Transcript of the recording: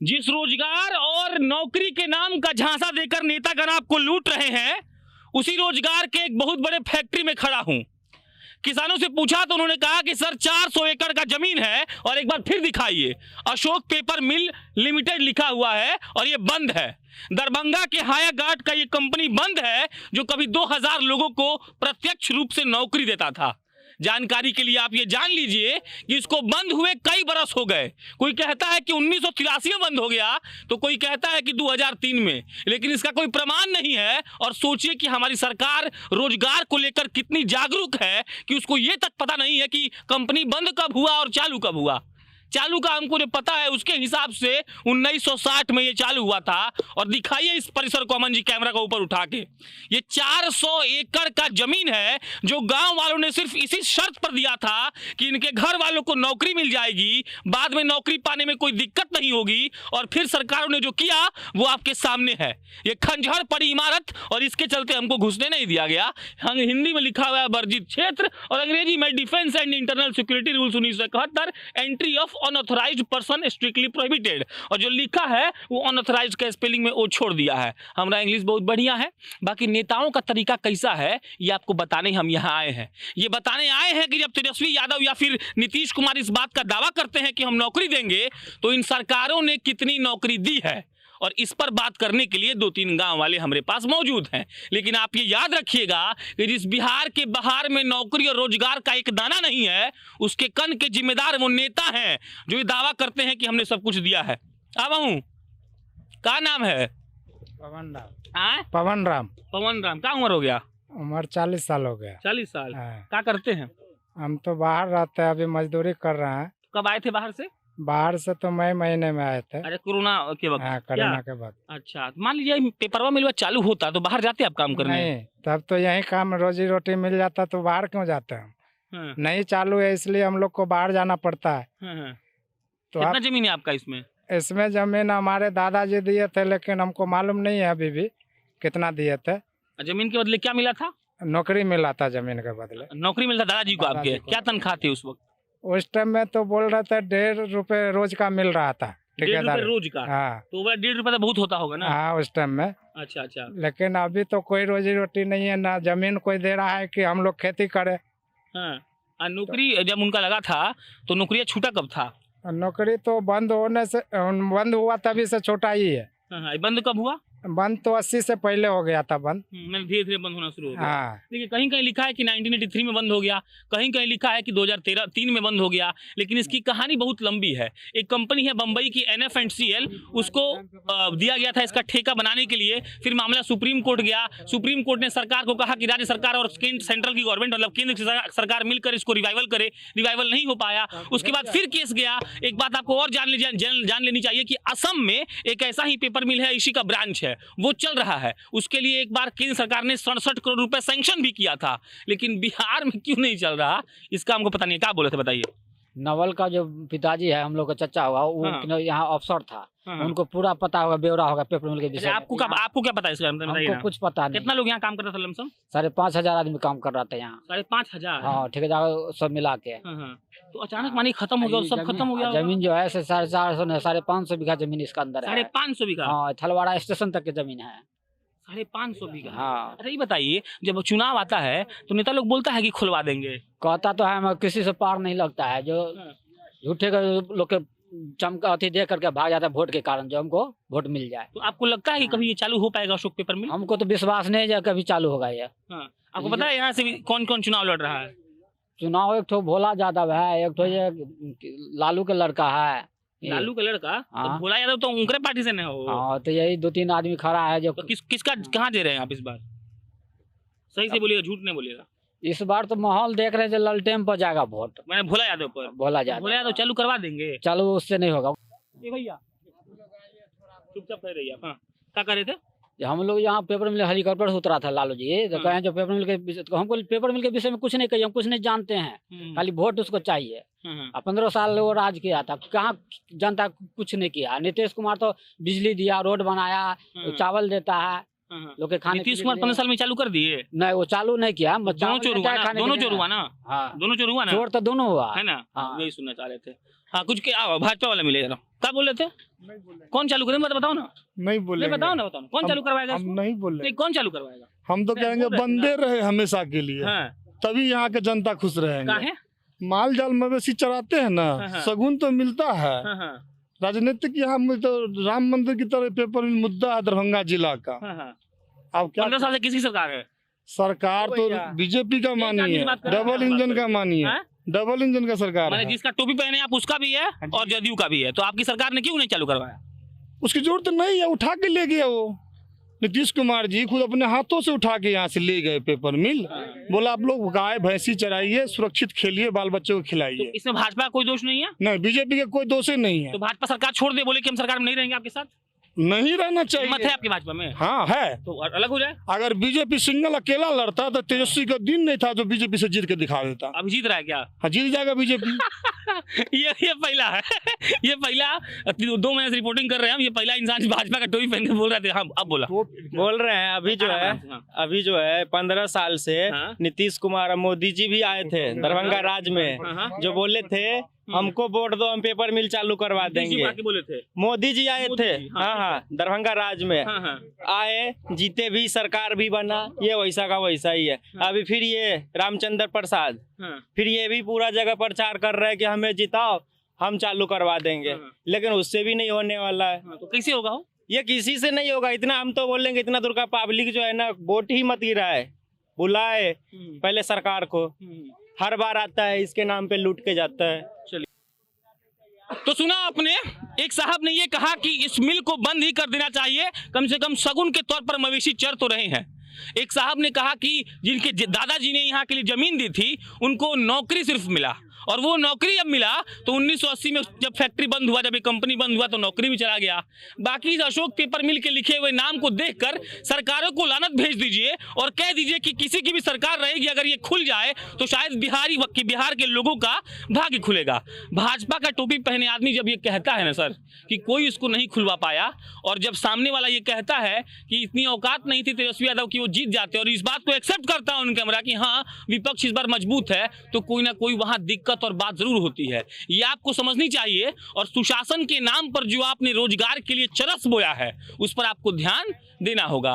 जिस रोजगार और नौकरी के नाम का झांसा देकर नेतागण आपको लूट रहे हैं, उसी रोजगार के एक बहुत बड़े फैक्ट्री में खड़ा हूं। किसानों से पूछा तो उन्होंने कहा कि सर 400 एकड़ का जमीन है और एक बार फिर दिखाइए। अशोक पेपर मिल लिमिटेड लिखा हुआ है और ये बंद है। दरभंगा के हायाघाट का ये कंपनी बंद है जो कभी 2000 लोगों को प्रत्यक्ष रूप से नौकरी देता था। जानकारी के लिए आप ये जान लीजिए कि इसको बंद हुए कई बरस हो गए। कोई कहता है कि 1983 में बंद हो गया, तो कोई कहता है कि 2003 में, लेकिन इसका कोई प्रमाण नहीं है। और सोचिए कि हमारी सरकार रोजगार को लेकर कितनी जागरूक है कि उसको ये तक पता नहीं है कि कंपनी बंद कब हुआ और चालू कब हुआ। चालू का हमको जो पता है उसके हिसाब से 1960 में ये चालू हुआ था। और दिखाइए इस परिसर को अमन जी कैमरा का ऊपर उठा के। ये 400 एकड़ का जमीन है जो गांव वालों ने सिर्फ इसी शर्त पर दिया था कि इनके घर वालों को नौकरी मिल जाएगी, बाद में नौकरी पाने में कोई दिक्कत नहीं होगी। और फिर सरकारों ने जो किया वो आपके सामने है। ये खंजहर पड़ी इमारत और इसके चलते हमको घुसने नहीं दिया गया। हिंदी में लिखा हुआ है वर्जित क्षेत्र और अंग्रेजी में defence and internal security rules 1971, entry of unauthorised person strictly prohibited. और जो लिखा है वो अनऑथराइज्ड का स्पेलिंग में ओ छोड़ दिया है। हमारा इंग्लिश बहुत बढ़िया है, बाकी नेताओं का तरीका कैसा है ये आपको बताने हम यहाँ आए हैं। ये बताने आए हैं कि जब तेजस्वी यादव या फिर नीतीश कुमार इस बात का दावा करते हैं कि हम नौकरी देंगे, तो इन सरकारों ने कितनी नौकरी दी है। और इस पर बात करने के लिए 2-3 गांव वाले हमारे पास मौजूद हैं। लेकिन आप ये याद रखिएगा कि जिस बिहार के बाहर में नौकरी और रोजगार का एक दाना नहीं है, उसके कन के जिम्मेदार वो नेता हैं जो ये दावा करते हैं कि हमने सब कुछ दिया है। आवा हूँ, क्या नाम है? पवन राम। पवन राम। पवन राम, क्या उम्र हो गया? उम्र 40 साल हो गया। 40 साल। क्या करते हैं? हम तो बाहर रहते हैं, अभी मजदूरी कर रहे हैं। कब आए थे बाहर से? बाहर से तो मई महीने में आए थे। अरे कोरोना के वक्त? हाँ, कोरोना के बाद। अच्छा, मान लीजिए पेपरवा मिलवा चालू होता तो बाहर जाते आप काम करने? नहीं, तब तो यही काम रोजी रोटी मिल जाता तो बाहर क्यों जाते हम? नहीं चालू है इसलिए हम लोग को बाहर जाना पड़ता है। तो कितना जमीन है आपका इसमें? इसमें जमीन हमारे दादाजी दिए थे, लेकिन हमको मालूम नहीं है अभी भी कितना दिए थे। जमीन के बदले क्या मिला था? नौकरी मिला था जमीन के बदले। नौकरी मिला दादाजी को आपके? क्या तनख्वाह थी उस वक्त? उस टाइम में तो बोल रहे थे 1.5 रुपए रोज का मिल रहा था। 1.5 रुपए रोज का? हाँ। तो 1.5 रुपए तो बहुत होता होगा ना? हाँ, उस टाइम में। अच्छा अच्छा। लेकिन अभी तो कोई रोजी रोटी नहीं है, ना जमीन कोई दे रहा है कि हम लोग खेती करें। हाँ, नौकरी जब उनका लगा था तो नौकरी छूटा कब था? नौकरी तो बंद बंद हुआ तभी से छोटा ही है। बंद कब हुआ? बंद तो 80 से पहले हो गया था बंद। धीरे धीरे बंद होना शुरू हो गया। हाँ। देखिए कहीं कहीं लिखा है कि 1983 में बंद हो गया, कहीं कहीं लिखा है कि 2003 में बंद हो गया। लेकिन इसकी कहानी बहुत लंबी है। एक कंपनी है बम्बई की NF&CL, उसको दिया गया था इसका ठेका बनाने के लिए। फिर मामला सुप्रीम कोर्ट गया। सुप्रीम कोर्ट ने सरकार को कहा कि राज्य सरकार और सेंट्रल की गवर्नमेंट मतलब केंद्र की सरकार मिलकर इसको रिवाइवल करे। रिवाइवल नहीं हो पाया। उसके बाद फिर केस गया। एक बात आपको और जान लेनी चाहिए कि असम में एक ऐसा ही पेपर मिल है, इसी का ब्रांच है, वो चल रहा है। उसके लिए एक बार केंद्र सरकार ने 67 करोड़ रुपए सैंक्शन भी किया था। लेकिन बिहार में क्यों नहीं चल रहा, इसका हमको पता नहीं। क्या बोले थे बताइए? नवल का जो पिताजी है हम लोग का चचा हुआ, वो यहाँ अफसर था। उनको पूरा पता होगा, ब्यौरा होगा पेपर मिल के विषय। आपको क्या पता है इसके बारे में? हमको कुछ पता नहीं। कितना लोग यहाँ काम कर रहा था लमसम? 5,500 आदमी काम कर रहा था यहाँ। 5,500? हाँ, ठेकेदार सब मिला के। तो अचानक मानी खत्म हो गया, सब खत्म हो गया। जमीन जो है 450 550 बीघा जमीन इसका अंदर है। 550 बीघा? हाँ, थलवाड़ा स्टेशन तक की जमीन है। 550 बीघा? हाँ। अच्छा ये बताइए, जब चुनाव आता है तो नेता लोग बोलता है कि खुलवा देंगे, कहता तो है मगर किसी से पार नहीं लगता है। जो झूठे लोग के चमका अथी दे करके भाग जाता है वोट के कारण, जो हमको वोट मिल जाए। तो आपको लगता है कि कभी ये चालू हो पाएगा अशोक पेपर मिल? हमको तो विश्वास नहीं है कभी चालू होगा ये। आपको पता है यहाँ से कौन कौन चुनाव लड़ रहा है? चुनाव एक तो भोला यादव है, एक तो ये लालू के लड़का है। लालू का लड़का? तो भोला यादव तो उनके पार्टी से नहीं हो? हाँ, तो यही 2-3 आदमी खड़ा है जो। तो किसका कहाँ दे रहे हैं आप इस बार? सही से बोलिएगा, झूठ नहीं बोलिएगा। इस बार तो माहौल देख रहे हैं जो ललटेन पर जाएगा वोट। मैंने भोला यादव पर? भोला यादव चालू करवा देंगे? चालू उससे नहीं होगा। भैया चुपचाप कर रही है। क्या कर रहे थे? हम लोग यहाँ पेपर मिल हेलीकॉप्टर से उतरा था लालू जी, तो कहें जो पेपर मिल के हमको पेपर मिल के विषय में कुछ नहीं कहिए, हम कुछ नहीं जानते हैं, खाली वोट उसको चाहिए। 15 साल वो राज किया था, कहाँ जनता कुछ नहीं किया। नीतीश कुमार तो बिजली दिया, रोड बनाया, चावल देता है लोग के खाने। नीतीश कुमार 15 साल में चालू कर दिए? नहीं, वो चालू नहीं किया। दोनों चोर हुआ ना? हाँ, दोनों चोर हुआ ना? चोर तो दोनों हुआ है ना? यही सुनना चाह रहे थे। हाँ कुछ भाजपा वाला मिलेगा ना, क्या बोल रहे थे? कौन चालू करेंगे बताओ ना, नहीं बोले, बताओ ना, बताओ कौन चालू करवाएगा? हम नहीं बोले, कौन चालू करवाएगा? हम तो कहेंगे बंदे रहे हमेशा के लिए, तभी यहाँ के जनता खुश रहेंगे। माल जाल मवेशी चराते हैं ना, शगुन तो मिलता है। राजनीतिक यहाँ तो राम मंदिर की तरह पेपर में मुद्दा है दरभंगा जिला का। अब 15 साल से किसकी सरकार है? सरकार तो बीजेपी का मानिए, डबल इंजन का मानिए, डबल इंजन का सरकार है। जिसका टोपी पहने आप उसका भी है और जदयू का भी है, तो आपकी सरकार ने क्यों नहीं चालू करवाया? उसकी जरूरत नहीं है, उठा के ले गया वो नीतीश कुमार जी, खुद अपने हाथों से उठा के यहाँ से ले गए पेपर मिल। बोला आप लोग गाय भैंसी चराइए, सुरक्षित खेलिए, बाल बच्चों को खिलाइए। तो इसमें भाजपा का कोई दोष नहीं है? नहीं, बीजेपी का कोई दोष नहीं है। तो भाजपा सरकार छोड़ दे, बोले कि हम सरकार में नहीं रहेंगे आपके साथ? नहीं रहना चाहिए। मत है आपकी भाजपा में? हाँ है, तो अलग हो जाए। अगर बीजेपी सिंगल अकेला लड़ता तो तेजस्वी का दिन नहीं था जो बीजेपी से जीत के दिखा देता। अब जीत रहा है क्या? हाँ जीत जाएगा बीजेपी। ये पहला है, ये पहला 2 महीने से रिपोर्टिंग कर रहे हैं हम, ये पहला इंसान भाजपा का टोपी पहन के बोल रहे थे। हम अब बोल रहे हैं। अभी जो है 15 साल से नीतीश कुमार और मोदी जी भी आए थे दरभंगा राज्य में, जो बोले थे हमको वोट दो, हम पेपर मिल चालू करवा देंगे। बोले थे मोदी जी आए थे, हाँ दरभंगा राज्य में आए, जीते भी, सरकार भी बना, ये वैसा का वैसा ही है। अभी फिर ये रामचंद्र प्रसाद फिर ये भी पूरा जगह प्रचार कर रहे हैं कि हमें जिताओ, हम चालू करवा देंगे, लेकिन उससे भी नहीं होने वाला है। तो कैसे होगा? ये किसी से नहीं होगा। इतना हम तो बोलेंगे, इतना दूर का पब्लिक जो है ना, वोट ही मत गिरा है, बुलाए पहले सरकार को। हर बार आता है, इसके नाम पे लूट के जाता है। चलिए, तो सुना आपने, एक साहब ने ये कहा कि इस मिल को बंद ही कर देना चाहिए, कम से कम शगुन के तौर पर मवेशी चर तो रहे हैं। एक साहब ने कहा कि जिनके दादाजी ने यहाँ के लिए जमीन दी थी, उनको नौकरी सिर्फ मिला, और वो नौकरी जब मिला तो 1980 में जब फैक्ट्री बंद हुआ, जब ये कंपनी बंद हुआ, तो नौकरी भी चला गया। बाकी अशोक पेपर मिल के लिखे हुए नाम को देखकर सरकारों को लानत भेज दीजिए और कह दीजिए कि किसी की भी सरकार रहेगी, अगर ये खुल जाए तो शायद बिहार के लोगों का भाग्य खुलेगा। भाजपा का टोपी पहने आदमी जब ये कहता है ना सर कि कोई इसको नहीं खुलवा पाया, और जब सामने वाला ये कहता है कि इतनी औकात नहीं थी तेजस्वी यादव की वो जीत जाते, और इस बात को एक्सेप्ट करता है उन कैमरा कि हाँ विपक्ष इस बार मजबूत है, तो कोई ना कोई वहां दिक्कत और बात जरूर होती है। ये आपको समझनी चाहिए, और सुशासन के नाम पर जो आपने रोजगार के लिए चरस बोया है, उस पर आपको ध्यान देना होगा।